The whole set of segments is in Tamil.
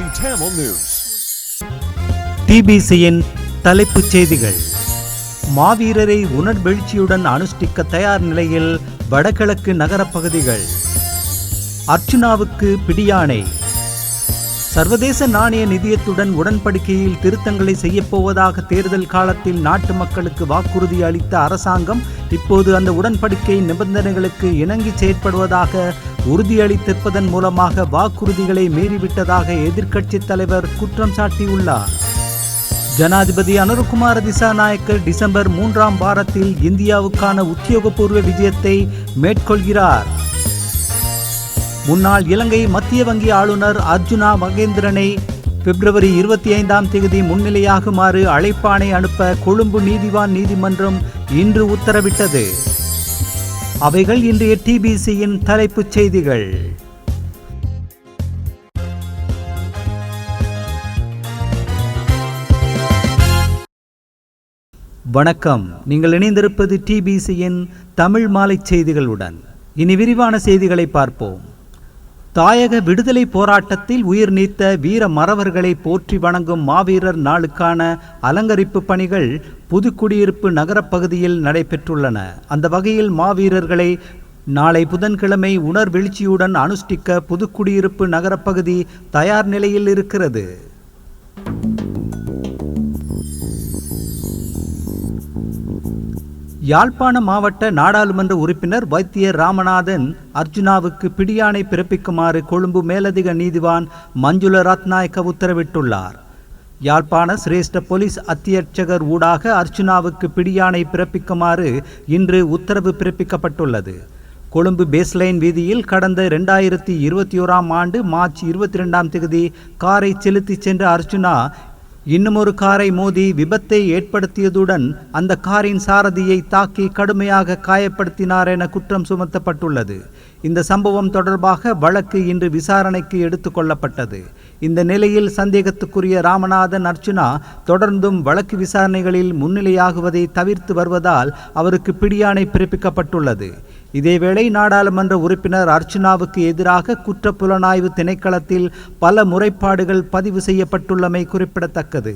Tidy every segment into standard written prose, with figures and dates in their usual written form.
TBC Tamil News. டிபிசியின் தலைப்புச் செய்திகள். மாவீரரை உணர்வெழுச்சியுடன் அனுஷ்டிக்க தயார் நிலையில் வடகிழக்கு நகரப் பகுதிகள். அர்ச்சுனாவுக்கு பிடியாணை. சர்வதேச நாணய நிதியத்துடன் உடன்படிக்கையில் திருத்தங்களை செய்யப்போவதாக தேர்தல் காலத்தில் நாட்டு மக்களுக்கு வாக்குறுதி அளித்த அரசாங்கம் இப்போது அந்த உடன்படிக்கை நிபந்தனைகளுக்கு இணங்கி செயற்படுவதாக உறுதியளித்திருப்பதன் மூலமாக வாக்குறுதிகளை மீறிவிட்டதாக எதிர்க்கட்சித் தலைவர் குற்றம் சாட்டியுள்ளார். ஜனாதிபதி அனுரகுமார திசாநாயக்க டிசம்பர் 3ஆம் வாரத்தில் இந்தியாவுக்கான உத்தியோகபூர்வ விஜயத்தை மேற்கொள்கிறார். முன்னாள் இலங்கை மத்திய வங்கி ஆளுநர் அர்ஜுனா மகேந்திரனை பிப்ரவரி 25ஆம் தேதி முன்னிலையாகுமாறு அழைப்பாணை அனுப்ப கொழும்பு நீதிவான் நீதிமன்றம் இன்று உத்தரவிட்டது. அவைகள் இன்றைய டிபிசியின் தலைப்புச் செய்திகள். வணக்கம். நீங்கள் இணைந்திருப்பது டிபிசியின் தமிழ் மாலை செய்திகளுடன். இனி விரிவான செய்திகளை பார்ப்போம். தாயக விடுதலை போராட்டத்தில் உயிர் நீத்த வீர மறவர்களை போற்றி வணங்கும் மாவீரர் நாளுக்கான அலங்கரிப்பு பணிகள் புதுக்குடியிருப்பு நகரப்பகுதியில் நடைபெற்றுள்ளன. அந்த வகையில் மாவீரர்களை நாளை புதன்கிழமை உணர்வெழுச்சியுடன் அனுஷ்டிக்க புதுக்குடியிருப்பு நகரப்பகுதி தயார் நிலையில் இருக்கிறது. யாழ்ப்பாண மாவட்ட நாடாளுமன்ற உறுப்பினர் வைத்தியர் ராமநாதன் அர்ஜுனாவுக்கு பிடியாணை பிறப்பிக்குமாறு கொழும்பு மேலதிக நீதிவான் மஞ்சுள ரத்நாயக்க உத்தரவிட்டுள்ளார். யாழ்ப்பாண சிரேஷ்ட போலீஸ் அத்தியட்சகர் ஊடாக அர்ஜுனாவுக்கு பிடியாணை பிறப்பிக்குமாறு இன்று உத்தரவு பிறப்பிக்கப்பட்டுள்ளது. கொழும்பு பேஸ்லைன் வீதியில் கடந்த 2021ஆம் ஆண்டு மார்ச் 22ஆம் தேதி காரை செலுத்தி சென்ற அர்ஜுனா இன்னுமொரு காரை மோதி விபத்தை ஏற்படுத்தியதுடன் அந்த காரின் சாரதியை தாக்கி கடுமையாக காயப்படுத்தினார் என குற்றம் சுமத்தப்பட்டுள்ளது. இந்த சம்பவம் தொடர்பாக வழக்கு இன்று விசாரணைக்கு எடுத்துக் கொள்ளப்பட்டது. இந்த நிலையில் சந்தேகத்துக்குரிய ராமநாதன் அர்ச்சுனா தொடர்ந்தும் வழக்கு விசாரணைகளில் முன்னிலையாகுவதை தவிர்த்து வருவதால் அவருக்கு பிடியாணை பிறப்பிக்கப்பட்டுள்ளது. இதேவேளை நாடாளுமன்ற உறுப்பினர் அர்ச்சுனாவுக்கு எதிராக குற்றப்புலனாய்வு திணைக்களத்தில் பல முறைப்பாடுகள் பதிவு செய்யப்பட்டுள்ளமை குறிப்பிடத்தக்கது.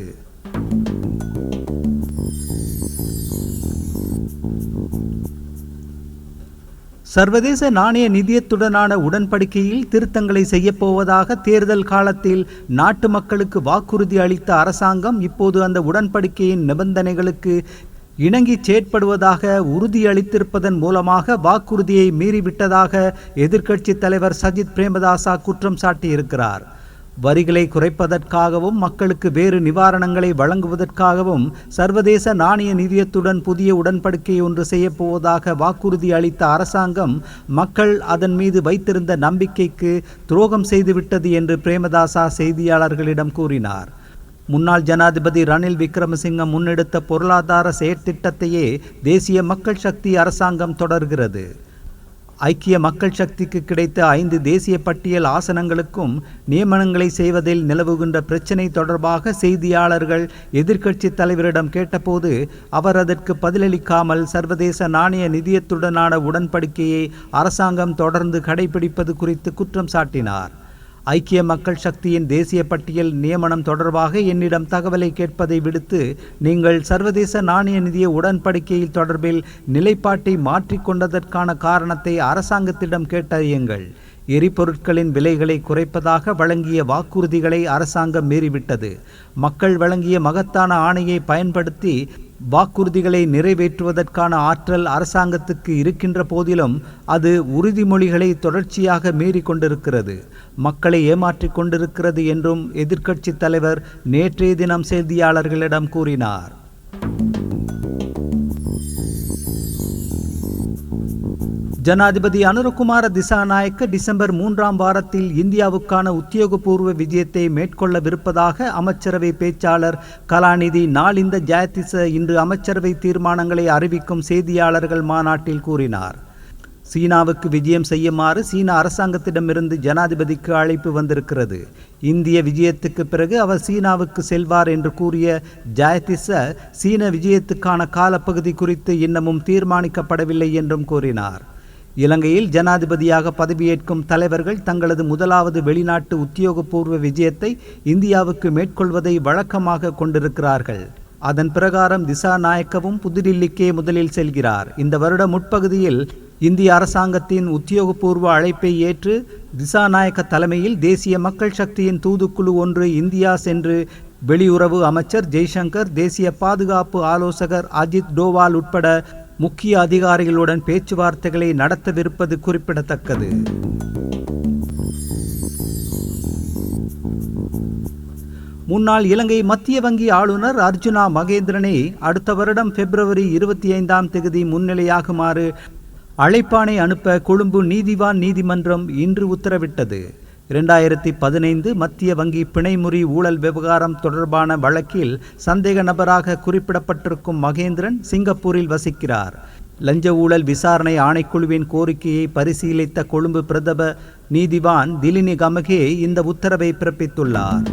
சர்வதேச நாணய நிதியத்துடனான உடன்படிக்கையில் திருத்தங்களை செய்யப்போவதாக தேர்தல் காலத்தில் நாட்டு மக்களுக்கு வாக்குறுதி அளித்த அரசாங்கம் இப்போது அந்த உடன்படிக்கையின் நிபந்தனைகளுக்கு இணங்கி செயற்படுவதாக உறுதியளித்திருப்பதன் மூலமாக வாக்குறுதியை மீறிவிட்டதாக எதிர்க்கட்சித் தலைவர் சஜித் பிரேமதாசா குற்றம் சாட்டியிருக்கிறார். வரிகளை குறைப்பதற்காகவும் மக்களுக்கு வேறு நிவாரணங்களை வழங்குவதற்காகவும் சர்வதேச நாணய நிதியத்துடன் புதிய உடன்படிக்கை ஒன்று செய்யப்போவதாக வாக்குறுதி அளித்த அரசாங்கம் மக்கள் அதன் மீது வைத்திருந்த நம்பிக்கைக்கு துரோகம் செய்துவிட்டது என்று பிரேமதாசா செய்தியாளர்களிடம் கூறினார். முன்னாள் ஜனாதிபதி ரணில் விக்ரமசிங்க முன்னெடுத்த பொருளாதார செயற்திட்டத்தையே தேசிய மக்கள் சக்தி அரசாங்கம் தொடர்கிறது. ஐக்கிய மக்கள் சக்திக்கு கிடைத்த 5 தேசிய பட்டியல் ஆசனங்களுக்கும் நியமனங்களை செய்வதில் நிலவுகின்ற பிரச்சினை தொடர்பாக செய்தியாளர்கள் எதிர்க்கட்சி தலைவரிடம் கேட்டபோது அவர் அதற்கு பதிலளிக்காமல் சர்வதேச நாணய நிதியத்துடனான உடன்படிக்கையை அரசாங்கம் தொடர்ந்து கடைபிடிப்பது குறித்து குற்றம் சாட்டினார். ஐக்கிய மக்கள் சக்தியின் தேசிய பட்டியல் நியமனம் தொடர்பாக என்னிடம் தகவலை கேட்பதை விடுத்து நீங்கள் சர்வதேச நாணய நிதிய உடன்படிக்கையில் தொடர்பில் நிலைப்பாட்டை மாற்றிக்கொண்டதற்கான காரணத்தை அரசாங்கத்திடம் கேட்டறியுங்கள். எரிபொருட்களின் விலைகளை குறைப்பதாக வழங்கிய வாக்குறுதிகளை அரசாங்கம் மீறிவிட்டது. மக்கள் வழங்கிய மகத்தான ஆணையை பயன்படுத்தி வாக்குறுதிகளை நிறைவேற்றுவதற்கான ஆற்றல் அரசாங்கத்துக்கு இருக்கின்ற போதிலும் அது உறுதிமொழிகளை தொடர்ச்சியாக மீறி கொண்டிருக்கிறது, மக்களை ஏமாற்றிக் கொண்டிருக்கிறது என்றும் எதிர்க்கட்சித் தலைவர் நேற்றைய தினம் செய்தியாளர்களிடம் கூறினார். ஜனாதிபதி அனுரகுமார திசாநாயக்க டிசம்பர் 3ஆம் வாரத்தில் இந்தியாவுக்கான உத்தியோகபூர்வ விஜயத்தை மேற்கொள்ளவிருப்பதாக அமைச்சரவை பேச்சாளர் கலாநிதி நாளிந்த ஜெயதிச இன்று அமைச்சரவை தீர்மானங்களை அறிவிக்கும் செய்தியாளர்கள் மாநாட்டில் கூறினார். சீனாவுக்கு விஜயம் செய்யுமாறு சீன அரசாங்கத்திடமிருந்து ஜனாதிபதிக்கு அழைப்பு வந்திருக்கிறது. இந்திய விஜயத்துக்கு பிறகு அவர் சீனாவுக்கு செல்வார் என்று கூறிய ஜெயதிச சீன விஜயத்துக்கான காலப்பகுதி குறித்து இன்னமும் தீர்மானிக்கப்படவில்லை என்றும் கூறினார். இலங்கையில் ஜனாதிபதியாக பதவியேற்கும் தலைவர்கள் தங்களது முதலாவது வெளிநாட்டு உத்தியோகபூர்வ விஜயத்தை இந்தியாவுக்கு மேற்கொள்வதை வழக்கமாக கொண்டிருக்கிறார்கள். அதன் பிரகாரம் திசாநாயக்கவும் புதுடில்லிக்கே முதலில் செல்கிறார். இந்த வருட முற்பகுதியில் இந்திய அரசாங்கத்தின் உத்தியோகபூர்வ அழைப்பை ஏற்று திசாநாயக்க தலைமையில் தேசிய மக்கள் சக்தியின் தூதுக்குழு ஒன்று இந்தியா சென்று வெளியுறவு அமைச்சர் ஜெய்சங்கர், தேசிய பாதுகாப்பு ஆலோசகர் அஜித் டோவால் உட்பட முக்கிய அதிகாரிகளுடன் பேச்சுவார்த்தைகளை நடத்தவிருப்பது குறிப்பிடத்தக்கது. முன்னாள் இலங்கை மத்திய வங்கி ஆளுநர் அர்ஜுனா மகேந்திரனை அடுத்த வருடம் பிப்ரவரி 25 முன்னிலையாகுமாறு அழைப்பாணை அனுப்ப கொழும்பு நீதிவான் நீதிமன்றம் இன்று உத்தரவிட்டது. 2015 மத்திய வங்கி பிணைமுறி ஊழல் விவகாரம் தொடர்பான வழக்கில் சந்தேக நபராக குறிப்பிடப்பட்டிருக்கும் மகேந்திரன் சிங்கப்பூரில் வசிக்கிறார். லஞ்ச ஊழல் விசாரணை ஆணைக்குழுவின் கோரிக்கையை பரிசீலித்த கொழும்பு பிரதம நீதிவான் திலினி கமகே இந்த உத்தரவை பிறப்பித்துள்ளார்.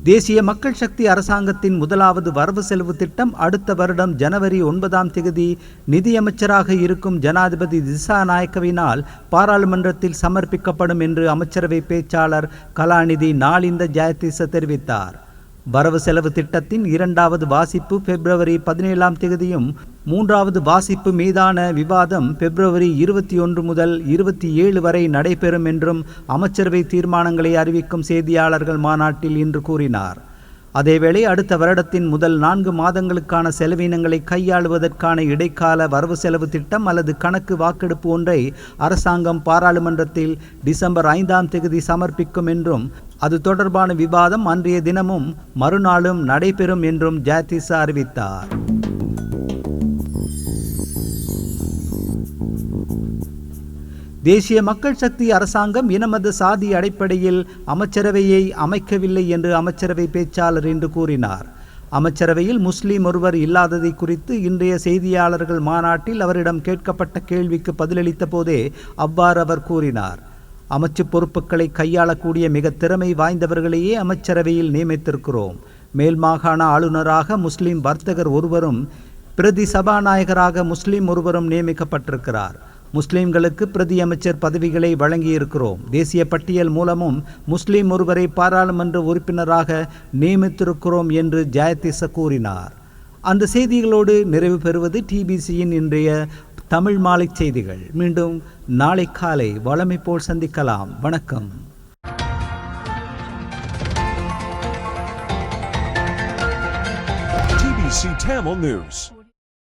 தேசிய மக்கள் சக்தி அரசாங்கத்தின் முதலாவது வரவு செலவு திட்டம் அடுத்த வருடம் ஜனவரி 9 நிதியமைச்சராக இருக்கும் ஜனாதிபதி திசாநாயக்கவினால் பாராளுமன்றத்தில் சமர்ப்பிக்கப்படும் என்று அமைச்சரவை பேச்சாளர் கலாநிதி நாளிந்த ஜெயதிச தெரிவித்தார். வரவு செலவு திட்டத்தின் 2வது வாசிப்பு பிப்ரவரி 17 3வது வாசிப்பு மீதான விவாதம் பிப்ரவரி 21 முதல் 27 வரை நடைபெறும் என்றும் அமைச்சரவை தீர்மானங்களை அறிவிக்கும் செய்தியாளர்கள் மாநாட்டில் இன்று கூறினார். அதேவேளை அடுத்த வருடத்தின் முதல் 4 மாதங்களுக்கான செலவினங்களை கையாளுவதற்கான இடைக்கால வரவு செலவு திட்டம் அல்லது கணக்கு வாக்கெடுப்பு ஒன்றை அரசாங்கம் பாராளுமன்றத்தில் டிசம்பர் 5 சமர்ப்பிக்கும் என்றும் அது தொடர்பான விவாதம் அன்றைய தினமும் மறுநாளும் நடைபெறும் என்றும் ஜெயதிச அறிவித்தார். தேசிய மக்கள் சக்தி அரசாங்கம் இனமத சாதி அடிப்படையில் அமைச்சரவையை அமைக்கவில்லை என்று அமைச்சரவை பேச்சாளர் இன்று கூறினார். அமைச்சரவையில் முஸ்லிம் ஒருவர் இல்லாததை குறித்து இன்றைய செய்தியாளர்கள் மாநாட்டில் அவரிடம் கேட்கப்பட்ட கேள்விக்கு பதிலளித்த போதே அவ்வாறு அவர் கூறினார். அமைச்சு பொறுப்புகளை கையாளக்கூடிய மிக திறமை வாய்ந்தவர்களையே அமைச்சரவையில் நியமித்திருக்கிறோம். மேல் மாகாண ஆளுநராக முஸ்லிம் வர்த்தகர் ஒருவரும் பிரதி சபாநாயகராக முஸ்லிம் ஒருவரும் நியமிக்கப்பட்டிருக்கிறார். முஸ்லிம்களுக்கு பிரதி அமைச்சர் பதவிகளை வழங்கியிருக்கிறோம். தேசிய பட்டியல் மூலமும் முஸ்லிம் ஒருவரை பாராளுமன்ற உறுப்பினராக நியமித்திருக்கிறோம் என்று ஜெயதிச கூறினார். அந்த செய்திகளோடு நிறைவு பெறுவது டிபிசியின் இன்றைய தமிழ் மாலை செய்திகள். மீண்டும் நாளை காலை வழமை போல் சந்திக்கலாம். வணக்கம். TBC Tamil News.